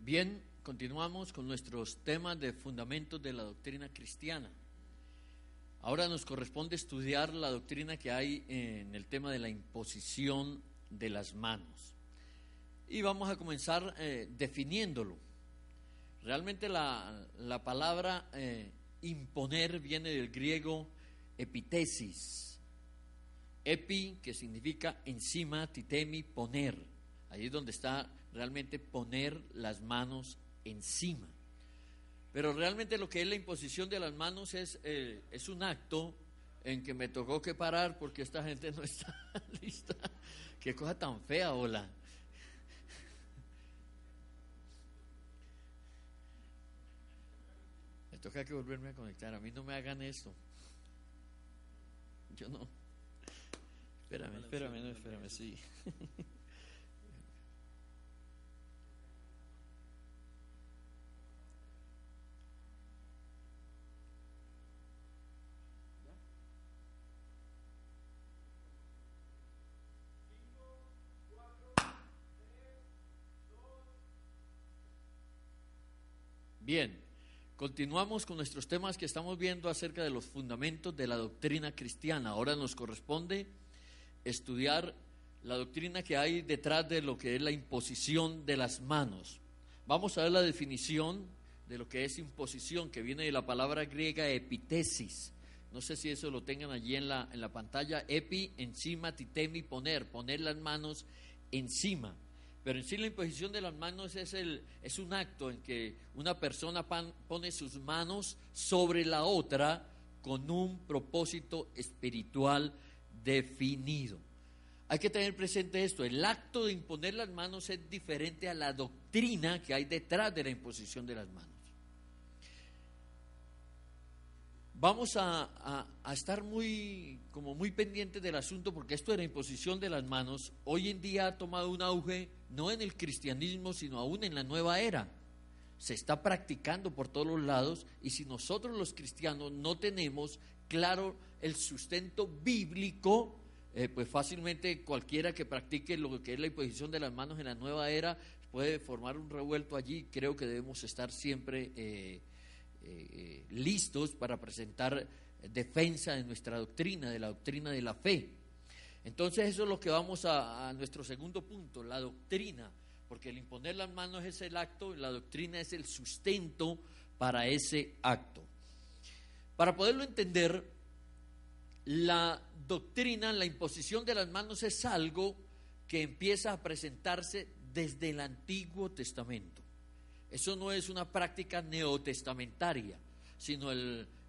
Bien, continuamos con nuestros temas de fundamentos de la doctrina cristiana. Ahora nos corresponde estudiar la doctrina que hay en el tema de la imposición de las manos. Y vamos a comenzar definiéndolo. Realmente la palabra imponer viene del griego epitesis. Epi, que significa encima, titemi, poner. Ahí es donde está realmente poner las manos encima. Pero realmente lo que es la imposición de las manos es un acto en que me tocó que parar porque esta gente no está lista. Qué cosa tan fea, hola. Me toca que volverme a conectar. A mí no me hagan esto. Yo no. Espérame, sí. Bien, continuamos con nuestros temas que estamos viendo acerca de los fundamentos de la doctrina cristiana. Ahora nos corresponde estudiar la doctrina que hay detrás de lo que es la imposición de las manos. Vamos a ver la definición de lo que es imposición, que viene de la palabra griega epitesis. No sé si eso lo tengan allí en la pantalla. Epi, encima, titemi, poner las manos encima. Pero en sí la imposición de las manos es un acto en que una persona pone sus manos sobre la otra con un propósito espiritual definido. Hay que tener presente esto: el acto de imponer las manos es diferente a la doctrina que hay detrás de la imposición de las manos. Vamos a estar muy pendientes del asunto, porque esto de la imposición de las manos hoy en día ha tomado un auge, no en el cristianismo, sino aún en la nueva era. Se está practicando por todos los lados, y si nosotros los cristianos no tenemos claro el sustento bíblico, pues fácilmente cualquiera que practique lo que es la imposición de las manos en la nueva era puede formar un revuelto allí. Creo que debemos estar siempre listos para presentar defensa de nuestra doctrina, de la doctrina de la fe. Entonces eso es lo que vamos a nuestro segundo punto, la doctrina, porque el imponer las manos es el acto, la doctrina es el sustento para ese acto. Para poderlo entender, la doctrina, la imposición de las manos es algo que empieza a presentarse desde el Antiguo Testamento. Eso no es una práctica neotestamentaria, sino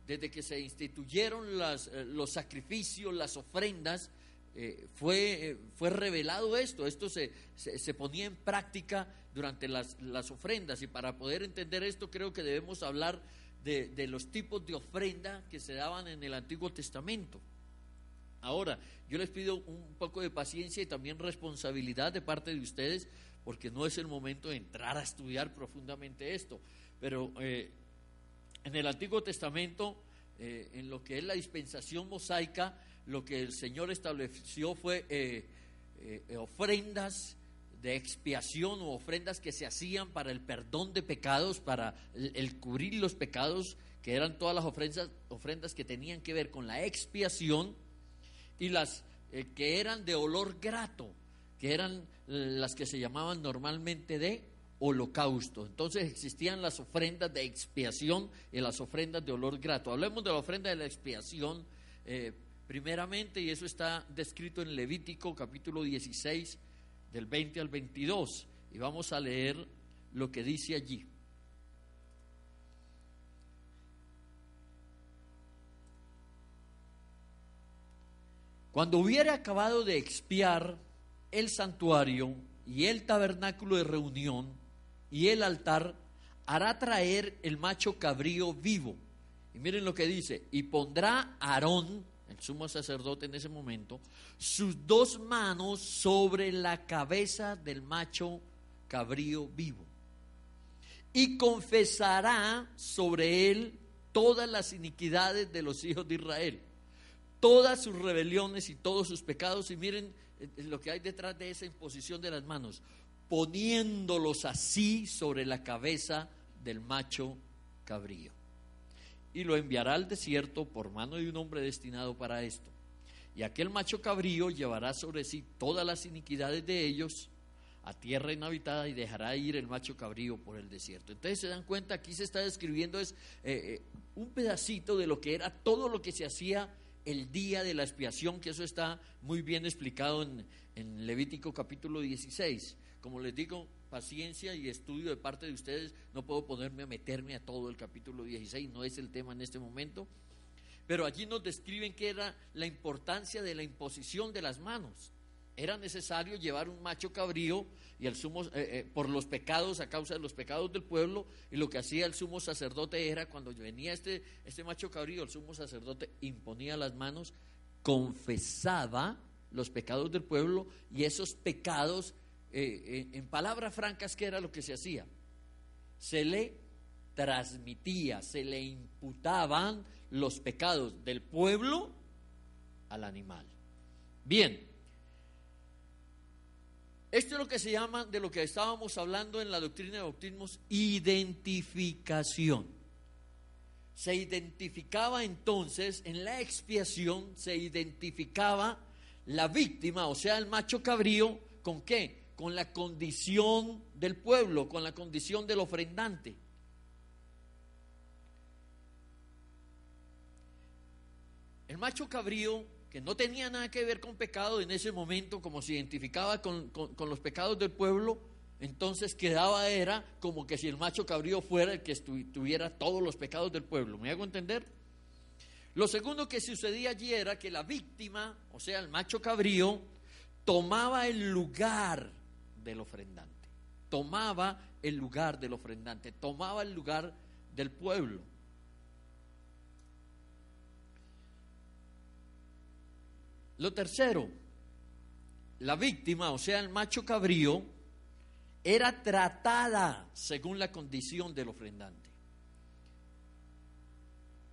desde que se instituyeron los sacrificios, las ofrendas, fue revelado esto se ponía en práctica durante las ofrendas. Y para poder entender esto, creo que debemos hablar de los tipos de ofrenda que se daban en el Antiguo Testamento. Ahora, yo les pido un poco de paciencia y también responsabilidad de parte de ustedes, porque no es el momento de entrar a estudiar profundamente esto. Pero en el Antiguo Testamento, en lo que es la dispensación mosaica, lo que el Señor estableció fue ofrendas de expiación, o ofrendas que se hacían para el perdón de pecados, para el cubrir los pecados, que eran todas las ofrendas que tenían que ver con la expiación, y las que eran de olor grato, que eran las que se llamaban normalmente de holocausto. Entonces existían las ofrendas de expiación y las ofrendas de olor grato. Hablemos de la ofrenda de la expiación primeramente, y eso está descrito en Levítico capítulo 16 del 20 al 22, y vamos a leer lo que dice allí. Cuando hubiere acabado de expiar el santuario y el tabernáculo de reunión y el altar, hará traer el macho cabrío vivo. Y miren lo que dice: y pondrá Aarón, el sumo sacerdote en ese momento, sus dos manos sobre la cabeza del macho cabrío vivo, y confesará sobre él todas las iniquidades de los hijos de Israel, todas sus rebeliones y todos sus pecados. Y miren lo que hay detrás de esa imposición de las manos: poniéndolos así sobre la cabeza del macho cabrío. Y lo enviará al desierto por mano de un hombre destinado para esto. Y aquel macho cabrío llevará sobre sí todas las iniquidades de ellos a tierra inhabitada y dejará ir el macho cabrío por el desierto. Entonces se dan cuenta, aquí se está describiendo un pedacito de lo que era todo lo que se hacía el día de la expiación, que eso está muy bien explicado en Levítico capítulo 16. Como les digo, paciencia y estudio de parte de ustedes, no puedo ponerme a meterme a todo el capítulo 16, no es el tema en este momento, pero allí nos describen que era la importancia de la imposición de las manos. Era necesario llevar un macho cabrío y el sumo, por los pecados, a causa de los pecados del pueblo, y lo que hacía el sumo sacerdote era, cuando venía este macho cabrío, el sumo sacerdote imponía las manos, confesaba los pecados del pueblo, y esos pecados, en palabras francas, ¿qué era lo que se hacía? Se le transmitía, se le imputaban los pecados del pueblo al animal. Bien, esto es lo que se llama, de lo que estábamos hablando en la doctrina de bautismos, identificación. Se identificaba entonces, en la expiación, se identificaba la víctima, o sea, el macho cabrío, ¿con qué? Con la condición del pueblo, con la condición del ofrendante. El macho cabrío, que no tenía nada que ver con pecado en ese momento, como se identificaba con los pecados del pueblo, entonces quedaba, era como que si el macho cabrío fuera el que tuviera todos los pecados del pueblo. ¿Me hago entender? Lo segundo que sucedía allí era que la víctima, o sea, el macho cabrío, tomaba el lugar del ofrendante, tomaba el lugar del ofrendante, tomaba el lugar del pueblo. Lo tercero, la víctima, o sea, el macho cabrío, era tratada según la condición del ofrendante.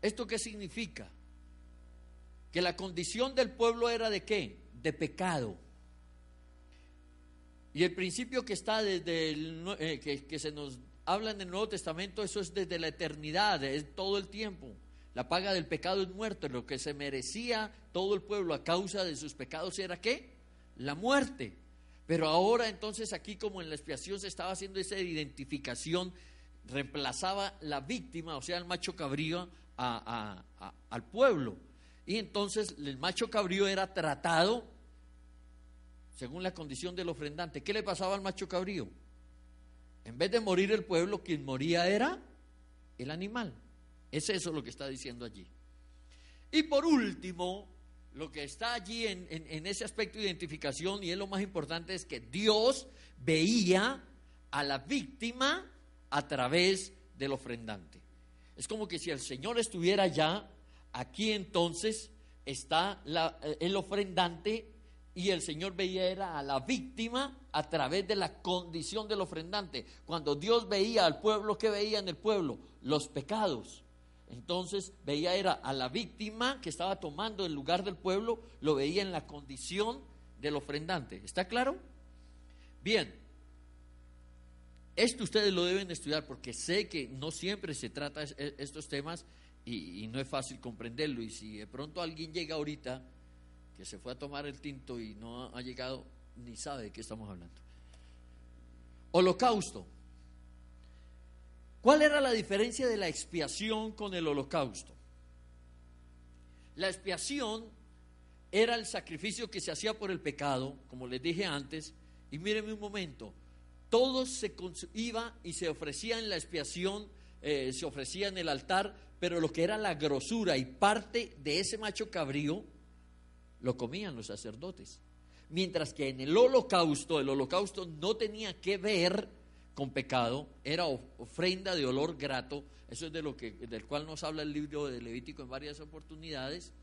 ¿Esto qué significa? Que la condición del pueblo era ¿de qué? De pecado. Y el principio que está desde que se nos habla en el Nuevo Testamento, eso es desde la eternidad, es todo el tiempo. La paga del pecado es muerte. Lo que se merecía todo el pueblo a causa de sus pecados era ¿qué? La muerte. Pero ahora entonces aquí, como en la expiación se estaba haciendo esa identificación, reemplazaba la víctima, o sea el macho cabrío, al pueblo. Y entonces el macho cabrío era tratado según la condición del ofrendante. ¿Qué le pasaba al macho cabrío? En vez de morir el pueblo, quien moría era el animal. Es eso lo que está diciendo allí. Y por último, lo que está allí en ese aspecto de identificación, y es lo más importante, es que Dios veía a la víctima a través del ofrendante. Es como que si el Señor estuviera allá, aquí entonces está el ofrendante, y el Señor veía era a la víctima a través de la condición del ofrendante. Cuando Dios veía al pueblo, ¿qué veía en el pueblo? Los pecados. Entonces veía era a la víctima que estaba tomando el lugar del pueblo, lo veía en la condición del ofrendante. ¿Está claro? Bien, esto ustedes lo deben estudiar, porque sé que no siempre se trata estos temas y no es fácil comprenderlo. Y si de pronto alguien llega ahorita que se fue a tomar el tinto y no ha llegado, ni sabe de qué estamos hablando. Holocausto. ¿Cuál era la diferencia de la expiación con el holocausto? La expiación era el sacrificio que se hacía por el pecado, como les dije antes, y mírenme un momento, todos se iba y se ofrecía en la expiación, se ofrecía en el altar, pero lo que era la grosura y parte de ese macho cabrío, lo comían los sacerdotes. Mientras que en el holocausto no tenía que ver con pecado, era ofrenda de olor grato. Eso es del cual nos habla el libro de Levítico en varias oportunidades.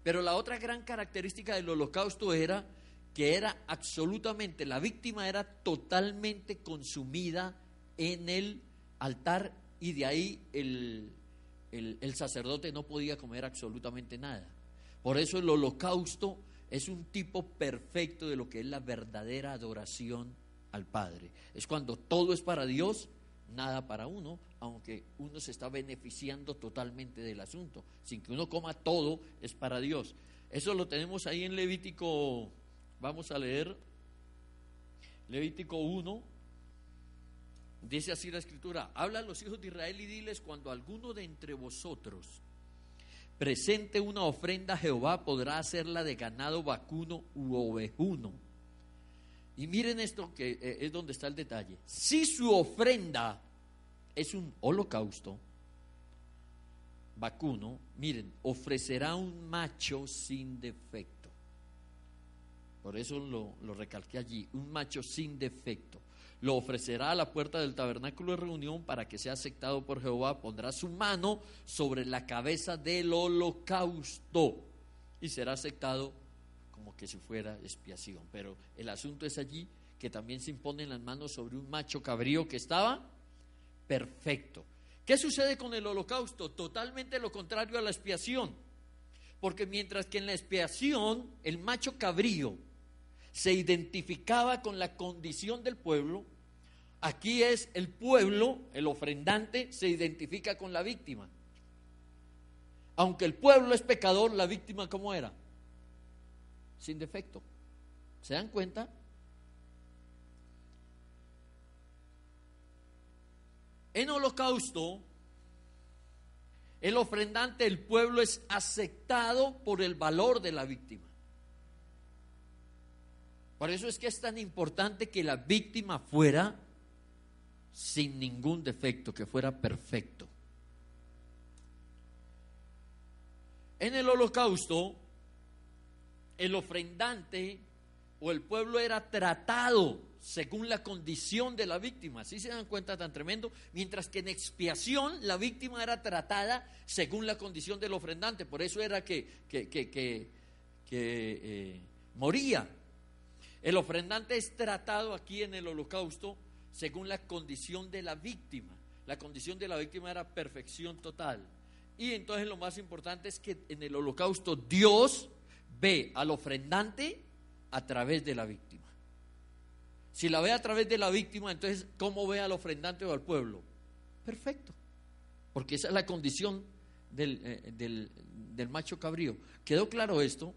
Pero la otra gran característica del holocausto era que era absolutamente, la víctima era totalmente consumida en el altar, y de ahí el sacerdote no podía comer absolutamente nada. Por eso el holocausto es un tipo perfecto de lo que es la verdadera adoración al Padre. Es cuando todo es para Dios, nada para uno, aunque uno se está beneficiando totalmente del asunto. Sin que uno coma, todo es para Dios. Eso lo tenemos ahí en Levítico. Vamos a leer Levítico 1. Dice así la escritura: habla a los hijos de Israel y diles: cuando alguno de entre vosotros presente una ofrenda a Jehová, podrá hacerla de ganado vacuno u ovejuno. Y miren esto, que es donde está el detalle. Si su ofrenda es un holocausto vacuno, miren, ofrecerá un macho sin defecto. Por eso lo recalqué allí, un macho sin defecto. Lo ofrecerá a la puerta del tabernáculo de reunión para que sea aceptado por Jehová. Pondrá su mano sobre la cabeza del holocausto y será aceptado como que si fuera expiación. Pero el asunto es allí que también se imponen las manos sobre un macho cabrío que estaba perfecto. ¿Qué sucede con el holocausto? Totalmente lo contrario a la expiación. Porque mientras que en la expiación el macho cabrío se identificaba con la condición del pueblo, aquí es el pueblo, el ofrendante, se identifica con la víctima. Aunque el pueblo es pecador, la víctima ¿cómo era? Sin defecto. ¿Se dan cuenta? En holocausto, el ofrendante, el pueblo, es aceptado por el valor de la víctima. Por eso es que es tan importante que la víctima fuera sin ningún defecto, que fuera perfecto. En el holocausto, el ofrendante o el pueblo era tratado según la condición de la víctima. ¿Sí se dan cuenta tan tremendo? Mientras que en expiación la víctima era tratada según la condición del ofrendante. Por eso era que moría. El ofrendante es tratado aquí en el holocausto según la condición de la víctima. La condición de la víctima era perfección total. Y entonces lo más importante es que en el holocausto Dios ve al ofrendante a través de la víctima. Si la ve a través de la víctima, entonces ¿cómo ve al ofrendante o al pueblo? Perfecto, porque esa es la condición del macho cabrío. ¿Quedó claro esto?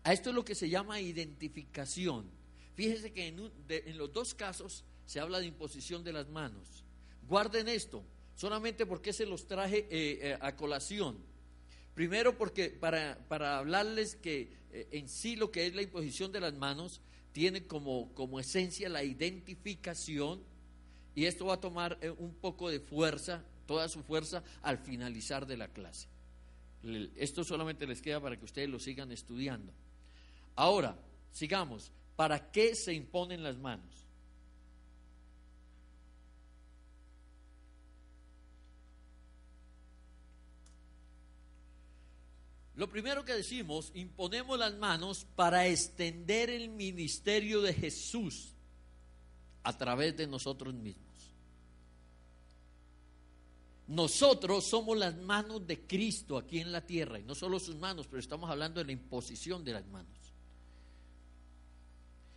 A esto es lo que se llama identificación. Fíjese que en los dos casos se habla de imposición de las manos. Guarden esto, solamente porque se los traje a colación. Primero porque para hablarles que en sí lo que es la imposición de las manos tiene como esencia la identificación, y esto va a tomar un poco de fuerza, toda su fuerza al finalizar de la clase. Esto solamente les queda para que ustedes lo sigan estudiando. Ahora, sigamos. ¿Para qué se imponen las manos? Lo primero que decimos, imponemos las manos para extender el ministerio de Jesús a través de nosotros mismos. Nosotros somos las manos de Cristo aquí en la tierra, y no solo sus manos, pero estamos hablando de la imposición de las manos.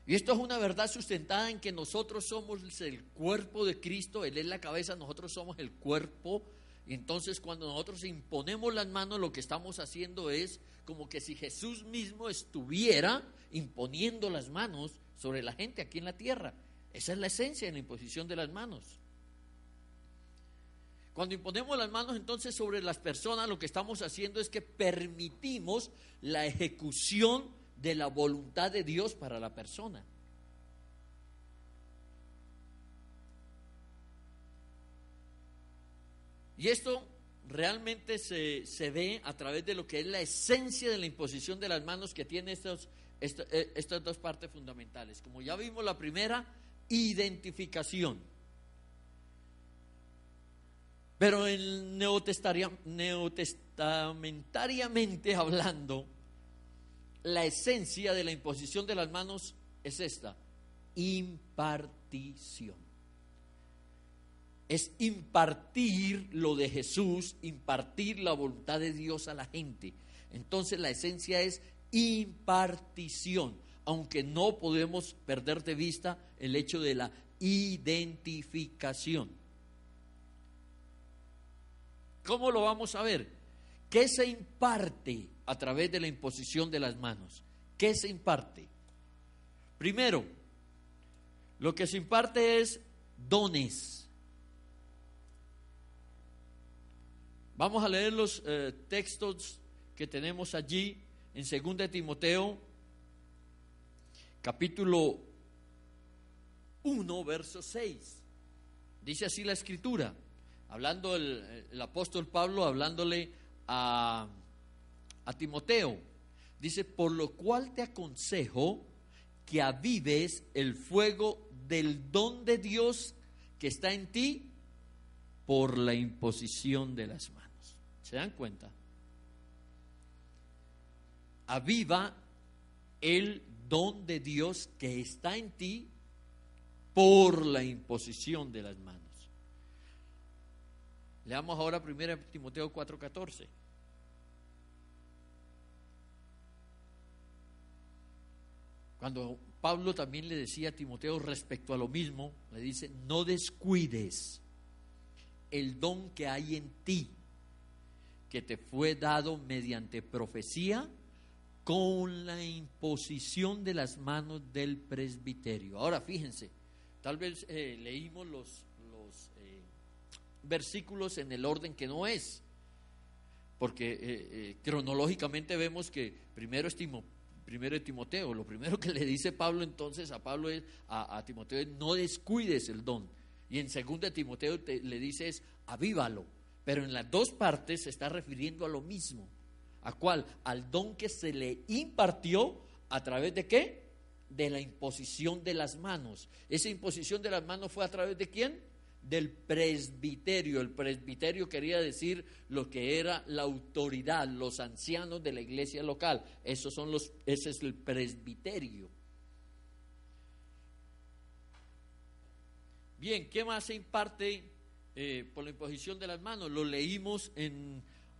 Y esto es una verdad sustentada en que nosotros somos el cuerpo de Cristo, Él es la cabeza, nosotros somos el cuerpo. Y entonces cuando nosotros imponemos las manos, lo que estamos haciendo es como que si Jesús mismo estuviera imponiendo las manos sobre la gente aquí en la tierra. Esa es la esencia de la imposición de las manos. Cuando imponemos las manos entonces sobre las personas, lo que estamos haciendo es que permitimos la ejecución de la voluntad de Dios para la persona. Y esto realmente se ve a través de lo que es la esencia de la imposición de las manos, que tiene estas dos partes fundamentales. Como ya vimos, la primera, identificación. Pero neotestamentariamente hablando, la esencia de la imposición de las manos es esta: impartición. Es impartir lo de Jesús, impartir la voluntad de Dios a la gente. Entonces la esencia es impartición. aunque no podemos perder de vista el hecho de la identificación. ¿Cómo lo vamos a ver? ¿Qué se imparte a través de la imposición de las manos? ¿Qué se imparte? Primero, lo que se imparte es dones. Vamos a leer los textos que tenemos allí en 2 de Timoteo, capítulo 1, verso 6. Dice así la Escritura, hablando el apóstol Pablo, hablándole a Timoteo. Dice: por lo cual te aconsejo que avives el fuego del don de Dios que está en ti por la imposición de las manos. ¿Se dan cuenta? Aviva el don de Dios que está en ti por la imposición de las manos. Leamos ahora 1 Timoteo 4:14. Cuando Pablo también le decía a Timoteo respecto a lo mismo, le dice: no descuides el don que hay en ti, que te fue dado mediante profecía con la imposición de las manos del presbiterio. Ahora fíjense, tal vez leímos los versículos en el orden que no es, porque cronológicamente vemos que primero es Timoteo. Lo primero que le dice Pablo entonces a Timoteo es: no descuides el don. Y en 2 Timoteo le dice es: avívalo. Pero en las dos partes se está refiriendo a lo mismo. ¿A cuál? Al don que se le impartió a través de ¿qué? De la imposición de las manos. Esa imposición de las manos fue a través de ¿quién? Del presbiterio. El presbiterio quería decir lo que era la autoridad, los ancianos de la iglesia local. Ese es el presbiterio. Bien, ¿qué más se imparte por la imposición de las manos? Lo leímos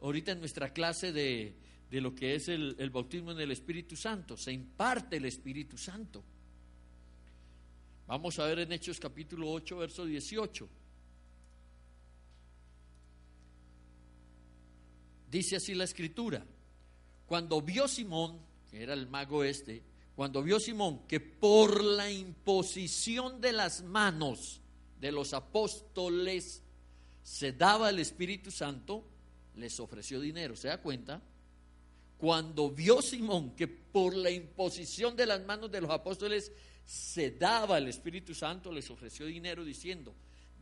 ahorita en nuestra clase de lo que es el bautismo en el Espíritu Santo. Se imparte el Espíritu Santo. Vamos a ver en Hechos capítulo 8, verso 18. Dice así la Escritura: cuando vio Simón, que era el mago cuando vio Simón que por la imposición de las manos de los apóstoles se daba el Espíritu Santo, les ofreció dinero. ¿Se da cuenta? Cuando vio Simón que por la imposición de las manos de los apóstoles se daba el Espíritu Santo, les ofreció dinero diciendo: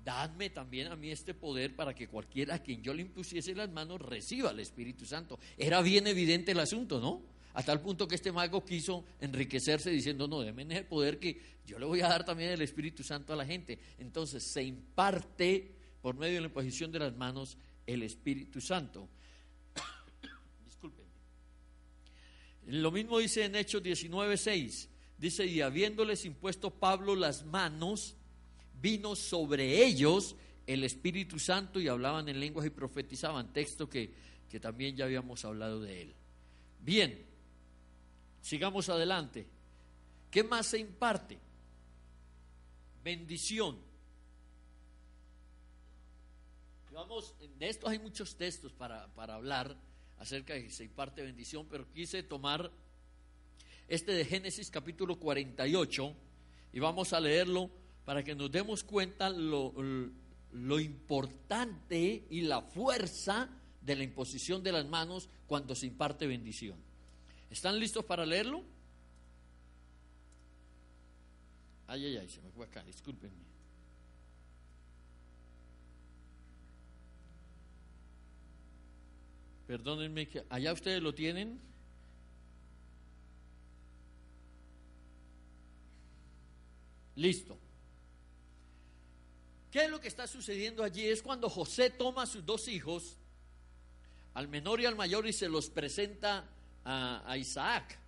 dadme también a mí este poder para que cualquiera a quien yo le impusiese las manos reciba el Espíritu Santo. Era bien evidente el asunto, ¿no? A tal punto que este mago quiso enriquecerse diciendo: no, denme el poder que yo le voy a dar también el Espíritu Santo a la gente. Entonces se imparte por medio de la imposición de las manos el Espíritu Santo. Disculpen. Lo mismo dice en Hechos 19:6. Dice: y habiéndoles impuesto Pablo las manos, vino sobre ellos el Espíritu Santo y hablaban en lenguas y profetizaban. Texto que también ya habíamos hablado de él. Bien, sigamos adelante. ¿Qué más se imparte? Bendición. Vamos, de esto hay muchos textos para hablar acerca de que se imparte bendición, pero quise tomar este de Génesis capítulo 48 y vamos a leerlo para que nos demos cuenta lo importante y la fuerza de la imposición de las manos cuando se imparte bendición. ¿Están listos para leerlo? Ay, se me fue acá, discúlpenme. Perdónenme, que allá ustedes lo tienen. Listo. ¿Qué es lo que está sucediendo allí? Es cuando José toma a sus dos hijos, al menor y al mayor, y se los presenta a Isaac,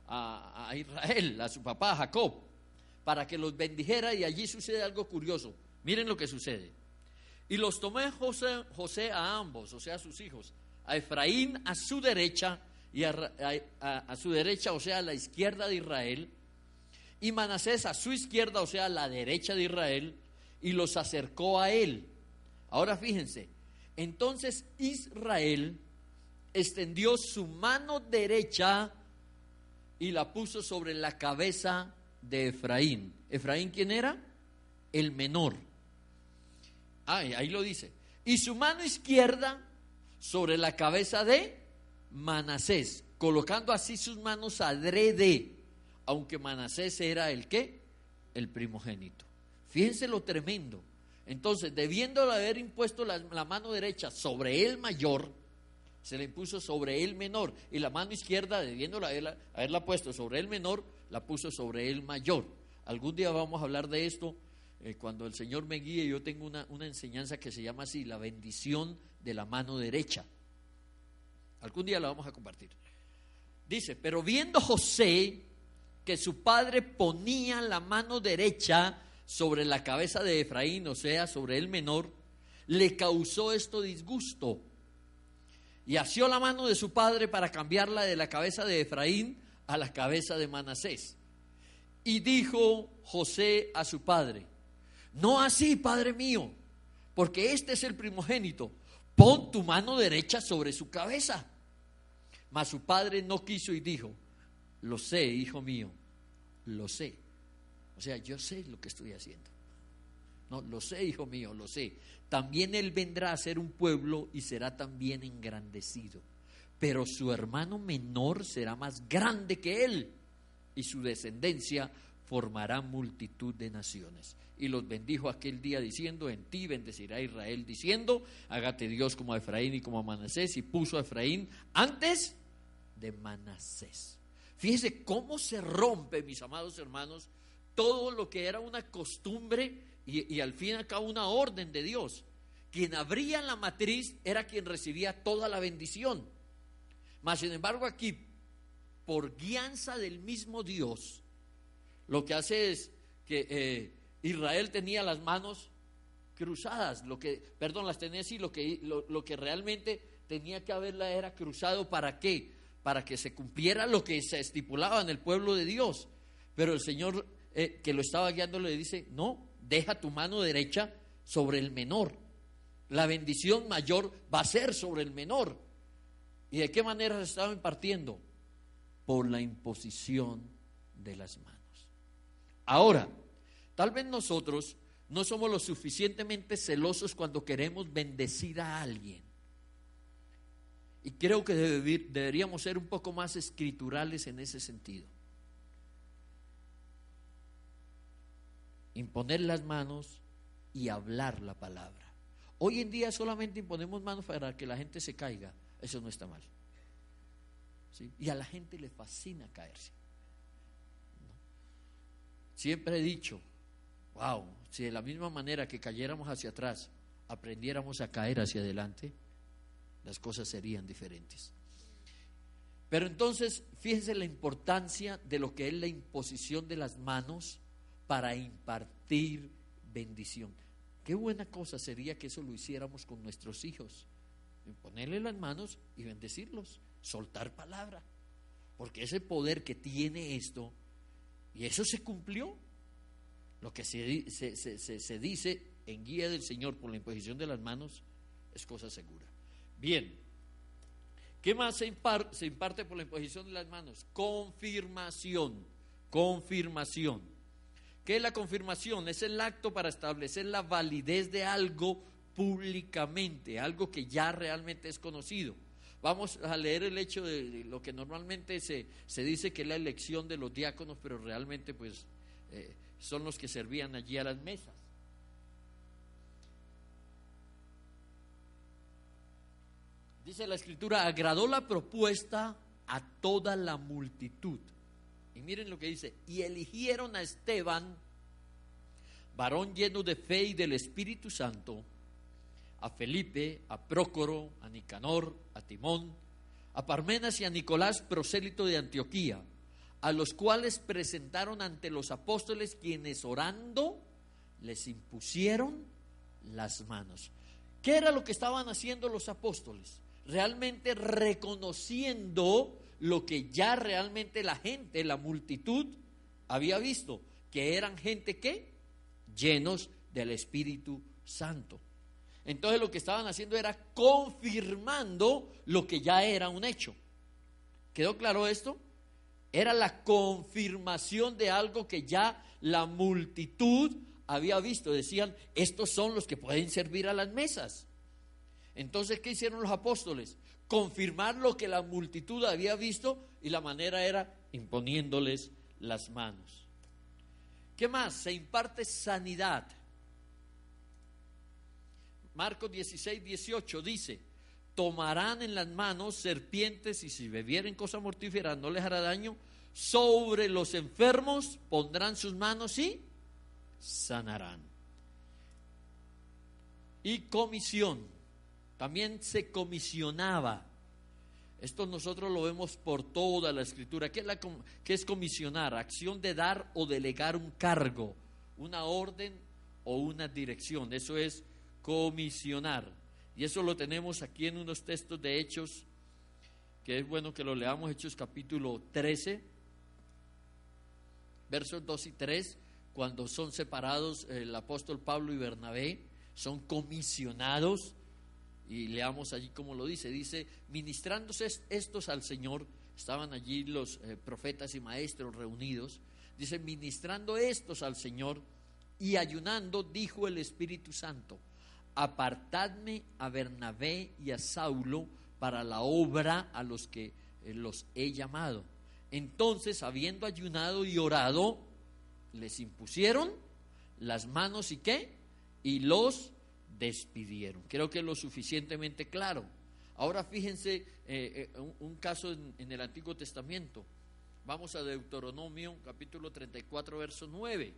a Israel, a su papá Jacob, para que los bendijera, y allí sucede algo curioso. Miren lo que sucede. Y los tomó José a ambos, o sea, a sus hijos, a Efraín a su derecha y a su derecha, o sea, a la izquierda de Israel, y Manasés a su izquierda, o sea, a la derecha de Israel, y los acercó a él. Ahora fíjense, entonces Israel extendió su mano derecha y la puso sobre la cabeza de Efraín. ¿Efraín quién era? El menor. Ahí lo dice. Y su mano izquierda sobre la cabeza de Manasés, colocando así sus manos adrede, aunque Manasés era el ¿qué? El primogénito. Fíjense lo tremendo. Entonces, debiendo haber impuesto la mano derecha sobre el mayor, se le impuso sobre el menor, y la mano izquierda, debiendo haberla puesto sobre el menor, la puso sobre el mayor. Algún día vamos a hablar de esto, cuando el Señor me guíe. Yo tengo una enseñanza que se llama así, la bendición de la mano derecha. Algún día la vamos a compartir. Dice, pero viendo José que su padre ponía la mano derecha sobre la cabeza de Efraín, o sea, sobre el menor, le causó esto disgusto, y asió la mano de su padre para cambiarla de la cabeza de Efraín a la cabeza de Manasés. Y dijo José a su padre: no así, padre mío, porque este es el primogénito, pon tu mano derecha sobre su cabeza. Mas su padre no quiso y dijo: lo sé, hijo mío, lo sé. O sea, yo sé lo que estoy haciendo. No, lo sé, hijo mío, lo sé. También él vendrá a ser un pueblo y será también engrandecido. Pero su hermano menor será más grande que él, y su descendencia formará multitud de naciones. Y los bendijo aquel día diciendo: en ti bendecirá Israel, diciendo: hágate Dios como a Efraín y como a Manasés. Y puso a Efraín antes de Manasés. Fíjense cómo se rompe, mis amados hermanos, todo lo que era una costumbre y al fin y al cabo una orden de Dios. Quien abría la matriz era quien recibía toda la bendición. Mas sin embargo aquí, por guianza del mismo Dios, lo que hace es que Israel tenía las manos cruzadas, las tenía así, lo que realmente tenía que haberla era cruzado. ¿Para qué? Para que se cumpliera lo que se estipulaba en el pueblo de Dios. Pero el Señor que lo estaba guiando le dice: no, deja tu mano derecha sobre el menor. La bendición mayor va a ser sobre el menor. ¿Y de qué manera se estaba impartiendo? Por la imposición de las manos. Ahora, tal vez nosotros no somos lo suficientemente celosos cuando queremos bendecir a alguien. Y creo que deberíamos ser un poco más escriturales en ese sentido. Imponer las manos y hablar la palabra. Hoy en día solamente imponemos manos para que la gente se caiga. Eso no está mal, ¿sí? Y a la gente le fascina caerse, ¿no? Siempre he dicho: wow, si de la misma manera que cayéramos hacia atrás aprendiéramos a caer hacia adelante, las cosas serían diferentes. Pero entonces, fíjense la importancia de lo que es la imposición de las manos para impartir bendición. Qué buena cosa sería que eso lo hiciéramos con nuestros hijos: imponerle las manos y bendecirlos, soltar palabra, porque ese poder que tiene esto, y eso se cumplió, lo que se dice en guía del Señor por la imposición de las manos es cosa segura. Bien, ¿qué más se imparte por la imposición de las manos? Confirmación. ¿Qué es la confirmación? Es el acto para establecer la validez de algo públicamente, algo que ya realmente es conocido. Vamos a leer el hecho de lo que normalmente se dice que es la elección de los diáconos, pero realmente pues son los que servían allí a las mesas. Dice la Escritura: agradó la propuesta a toda la multitud. Y miren lo que dice: y eligieron a Esteban, varón lleno de fe y del Espíritu Santo, a Felipe, a Prócoro, a Nicanor, a Timón, a Parmenas y a Nicolás, prosélito de Antioquía, a los cuales presentaron ante los apóstoles, quienes orando les impusieron las manos. ¿Qué era lo que estaban haciendo los apóstoles? Realmente reconociendo lo que ya realmente la gente, la multitud, había visto, que eran gente que llenos del Espíritu Santo. Entonces lo que estaban haciendo era confirmando lo que ya era un hecho. ¿Quedó claro esto? Era la confirmación de algo que ya la multitud había visto. Decían, estos son los que pueden servir a las mesas. Entonces, ¿qué hicieron los apóstoles? Confirmar lo que la multitud había visto, y la manera era imponiéndoles las manos. ¿Qué más? Se imparte sanidad. Marcos 16:18 dice: tomarán en las manos serpientes, y si bebieren cosa mortífera no les hará daño. Sobre los enfermos pondrán sus manos y sanarán. Y comisión, también se comisionaba. Esto nosotros lo vemos por toda la Escritura. ¿Qué es comisionar? Acción de dar o delegar un cargo, una orden o una dirección. Eso es comisionar. Y eso lo tenemos aquí en unos textos de Hechos, que es bueno que lo leamos. Hechos capítulo 13, versos 2 y 3, cuando son separados el apóstol Pablo y Bernabé, son comisionados. Y leamos allí como lo dice. Dice: ministrándose estos al Señor, estaban allí los profetas y maestros reunidos. Dice: ministrando estos al Señor y ayunando, dijo el Espíritu Santo: apartadme a Bernabé y a Saulo para la obra a los que los he llamado. Entonces, habiendo ayunado y orado, les impusieron las manos, ¿y qué? Y los despidieron. Creo que es lo suficientemente claro. Ahora fíjense un caso en el Antiguo Testamento. Vamos a Deuteronomio capítulo 34 verso 9,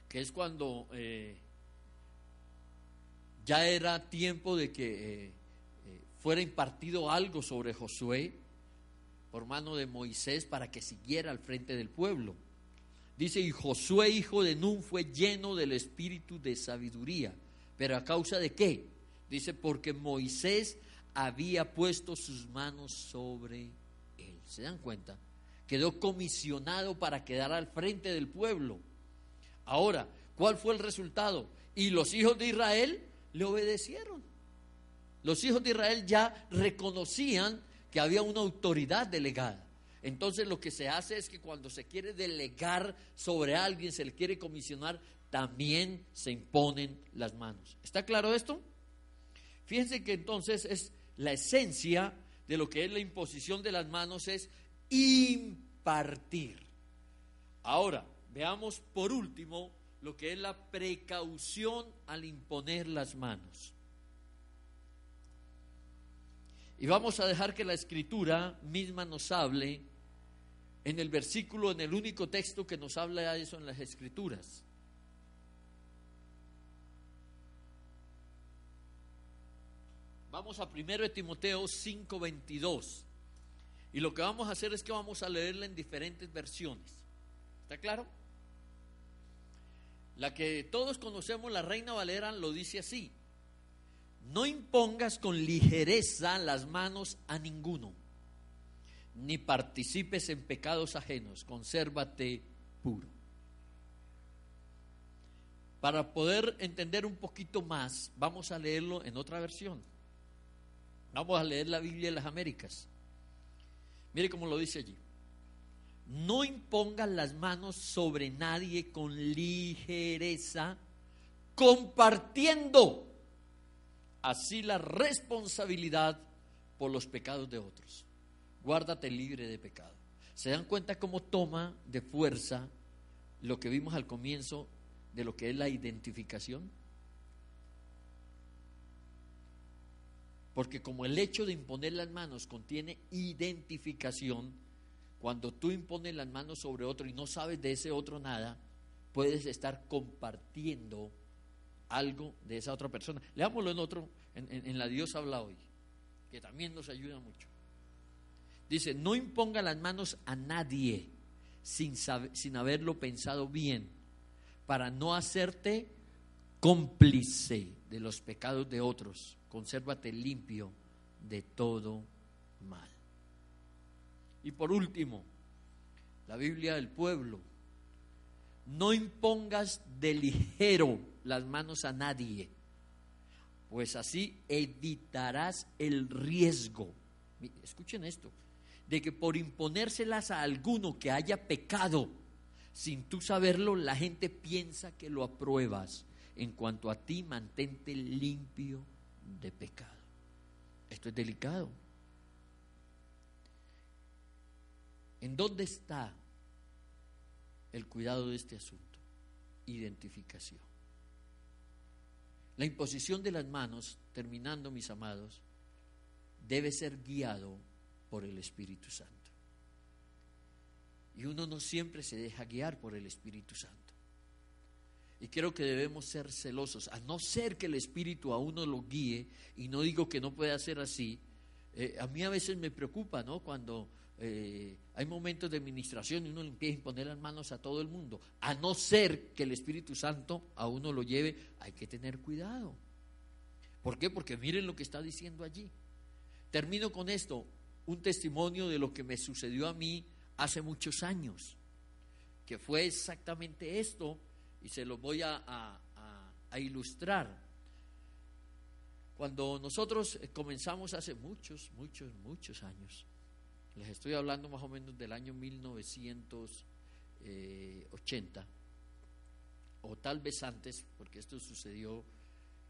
que es cuando ya era tiempo de que fuera impartido algo sobre Josué por mano de Moisés para que siguiera al frente del pueblo. Dice: y Josué hijo de Nun fue lleno del espíritu de sabiduría. ¿Pero a causa de qué? Dice: porque Moisés había puesto sus manos sobre él. ¿Se dan cuenta? Quedó comisionado para quedar al frente del pueblo. Ahora, ¿cuál fue el resultado? Y los hijos de Israel le obedecieron. Los hijos de Israel ya reconocían que había una autoridad delegada. Entonces lo que se hace es que cuando se quiere delegar sobre alguien, se le quiere comisionar, también se imponen las manos. ¿Está claro esto? Fíjense que entonces es la esencia de lo que es la imposición de las manos, es impartir. Ahora, veamos por último lo que es la precaución al imponer las manos. Y vamos a dejar que la Escritura misma nos hable en el versículo, en el único texto que nos habla de eso en las Escrituras. Vamos a 1 Timoteo 5:22. Y lo que vamos a hacer es que vamos a leerla en diferentes versiones. ¿Está claro? La que todos conocemos, la Reina Valera, lo dice así: no impongas con ligereza las manos a ninguno, ni participes en pecados ajenos, consérvate puro. Para poder entender un poquito más, vamos a leerlo en otra versión. Vamos a leer la Biblia de las Américas. Mire cómo lo dice allí: no impongas las manos sobre nadie con ligereza, compartiendo así la responsabilidad por los pecados de otros. Guárdate libre de pecado. ¿Se dan cuenta cómo toma de fuerza lo que vimos al comienzo de lo que es la identificación? Porque como el hecho de imponer las manos contiene identificación, cuando tú impones las manos sobre otro y no sabes de ese otro nada, puedes estar compartiendo algo de esa otra persona. Leámoslo en la Dios habla hoy, que también nos ayuda mucho. Dice: no imponga las manos a nadie sin haberlo pensado bien, para no hacerte cómplice de los pecados de otros. Consérvate limpio de todo mal. Y por último, la Biblia del pueblo. No impongas de ligero las manos a nadie, pues así evitarás el riesgo. Escuchen esto, de que por imponérselas a alguno que haya pecado, sin tú saberlo, la gente piensa que lo apruebas. En cuanto a ti, mantente limpio de pecado. Esto es delicado. ¿En dónde está el cuidado de este asunto? Identificación. La imposición de las manos, terminando, mis amados, debe ser guiado por el Espíritu Santo. Y uno no siempre se deja guiar por el Espíritu Santo. Y creo que debemos ser celosos, a no ser que el Espíritu a uno lo guíe, y no digo que no pueda ser así. A mí a veces me preocupa, ¿no? Cuando hay momentos de administración y uno le empieza a imponer las manos a todo el mundo, a no ser que el Espíritu Santo a uno lo lleve. Hay que tener cuidado. ¿Por qué? Porque miren lo que está diciendo allí. Termino con esto, un testimonio de lo que me sucedió a mí hace muchos años, que fue exactamente esto, y se lo voy a ilustrar. Cuando nosotros comenzamos hace muchos años, les estoy hablando más o menos del año 1980, o tal vez antes, porque esto sucedió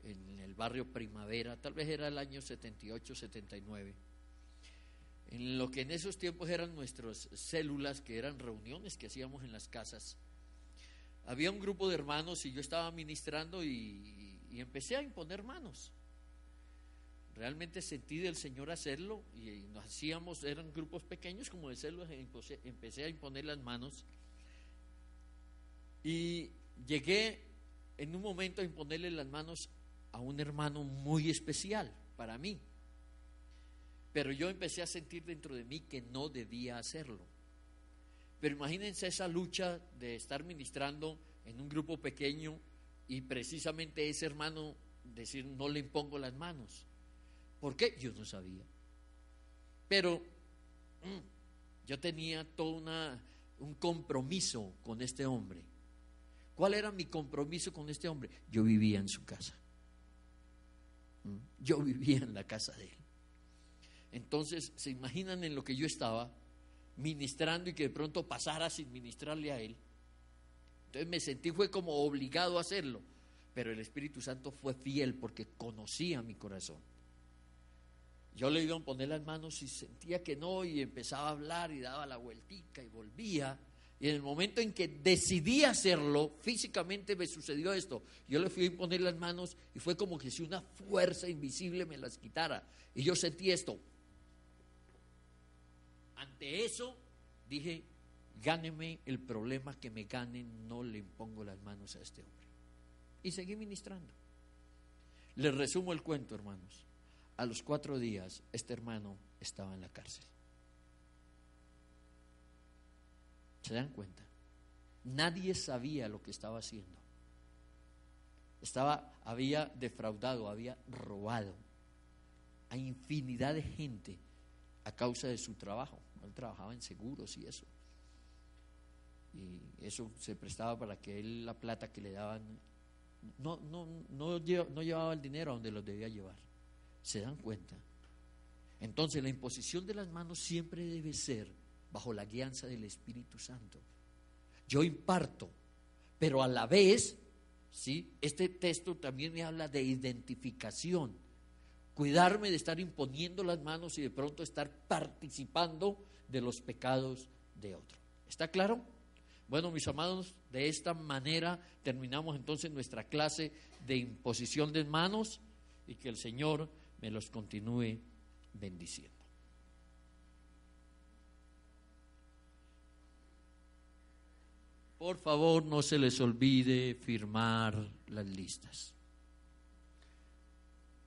en el barrio Primavera, tal vez era el año 78, 79, en lo que en esos tiempos eran nuestras células, que eran reuniones que hacíamos en las casas. Había un grupo de hermanos y yo estaba ministrando y empecé a imponer manos. Realmente sentí del Señor hacerlo y nos hacíamos, eran grupos pequeños como de células, empecé a imponer las manos y llegué en un momento a imponerle las manos a un hermano muy especial para mí, pero yo empecé a sentir dentro de mí que no debía hacerlo. Pero imagínense esa lucha de estar ministrando en un grupo pequeño y precisamente ese hermano decir no le impongo las manos. ¿Por qué? Yo no sabía. Pero yo tenía todo un compromiso con este hombre. ¿Cuál era mi compromiso con este hombre? Yo vivía en su casa. Yo vivía en la casa de él. Entonces, ¿se imaginan en lo que yo estaba ministrando y que de pronto pasara sin ministrarle a él? Entonces me sentí, fue como obligado a hacerlo, pero el Espíritu Santo fue fiel porque conocía mi corazón. Yo le iba a poner las manos y sentía que no, y empezaba a hablar y daba la vueltica y volvía, y en el momento en que decidí hacerlo, físicamente me sucedió esto. Yo le fui a imponer las manos y fue como que si una fuerza invisible me las quitara, y yo sentí esto. Ante eso dije, gáneme el problema que me gane, no le impongo las manos a este hombre. Y seguí ministrando. Les resumo el cuento, hermanos. A los 4 días, este hermano estaba en la cárcel. ¿Se dan cuenta? Nadie sabía lo que estaba haciendo. Había defraudado, había robado a infinidad de gente a causa de su trabajo. Él trabajaba en seguros y eso. Y eso se prestaba para que él, la plata que le daban, no llevaba el dinero a donde los debía llevar. ¿Se dan cuenta? Entonces la imposición de las manos siempre debe ser bajo la guianza del Espíritu Santo. Yo imparto, pero a la vez, ¿sí? Este texto también me habla de identificación. Cuidarme de estar imponiendo las manos y de pronto estar participando de los pecados de otro. ¿Está claro? Bueno, mis amados, de esta manera terminamos entonces nuestra clase de imposición de manos, y que el Señor me los continúe bendiciendo. Por favor, no se les olvide firmar las listas.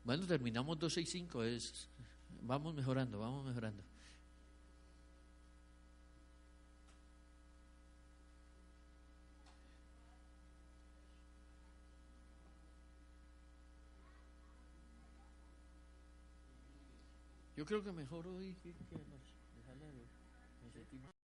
Bueno, terminamos 265, vamos mejorando. Yo creo que mejor hoy que dejarla hoy. Me sentí